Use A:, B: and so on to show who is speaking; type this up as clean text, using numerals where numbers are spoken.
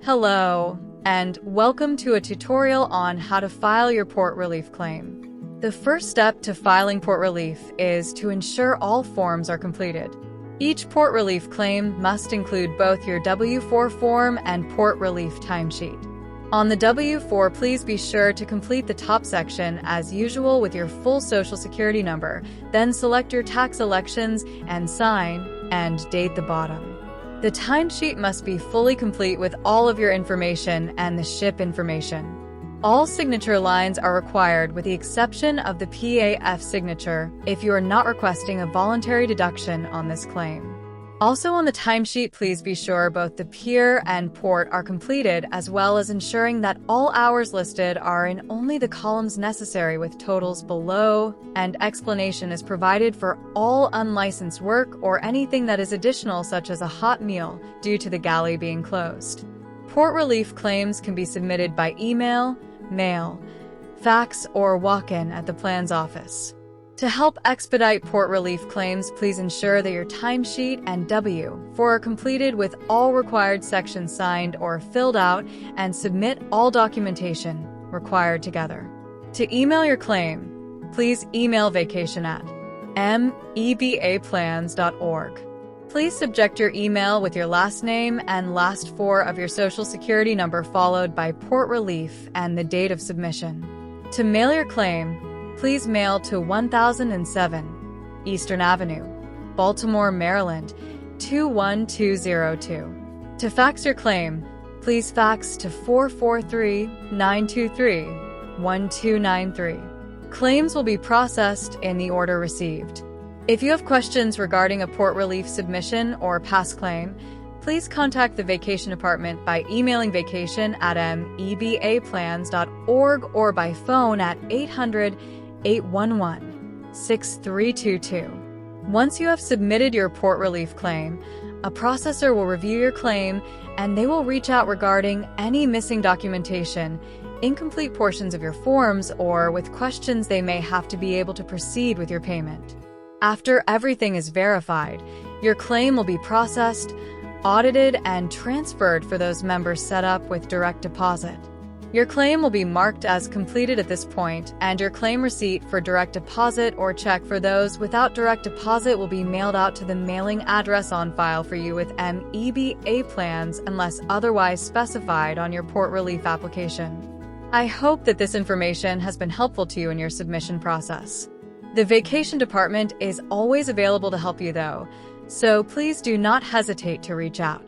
A: Hello, and welcome to a tutorial on how to file your port relief claim. The first step to filing port relief is to ensure all forms are completed. Each port relief claim must include both your W-4 form and port relief timesheet. On the W-4, please be sure to complete the top section as usual with your full Social Security number, then select your tax elections and sign and date the bottom. The timesheet must be fully complete with all of your information and the ship information. All signature lines are required with the exception of the PAF signature if you are not requesting a voluntary deduction on this claim. Also on the timesheet, please be sure both the peer and port are completed, as well as ensuring that all hours listed are in only the columns necessary with totals below, and explanation is provided for all unlicensed work or anything that is additional, such as a hot meal, due to the galley being closed. Port relief claims can be submitted by email, mail, fax, or walk-in at the plan's office. To help expedite port relief claims, please ensure that your timesheet and W-4 are completed with all required sections signed or filled out, and submit all documentation required together. To email your claim, please email vacation@mebaplans.org. Please subject your email with your last name and last four of your Social Security number followed by port relief and the date of submission. To mail your claim, please mail to 1007 Eastern Avenue, Baltimore, Maryland, 21202. To fax your claim, please fax to 443-923-1293. Claims will be processed in the order received. If you have questions regarding a port relief submission or past claim, please contact the Vacation Department by emailing vacation@mebaplans.org or by phone at 800-811-6322. Once you have submitted your port relief claim, a processor will review your claim and they will reach out regarding any missing documentation, incomplete portions of your forms, or with questions they may have to be able to proceed with your payment. After everything is verified, your claim will be processed, audited, and transferred for those members set up with direct deposit. Your claim will be marked as completed at this point, and your claim receipt for direct deposit or check for those without direct deposit will be mailed out to the mailing address on file for you with MEBA plans unless otherwise specified on your port relief application. I hope that this information has been helpful to you in your submission process. The Vacation Department is always available to help you though, so please do not hesitate to reach out.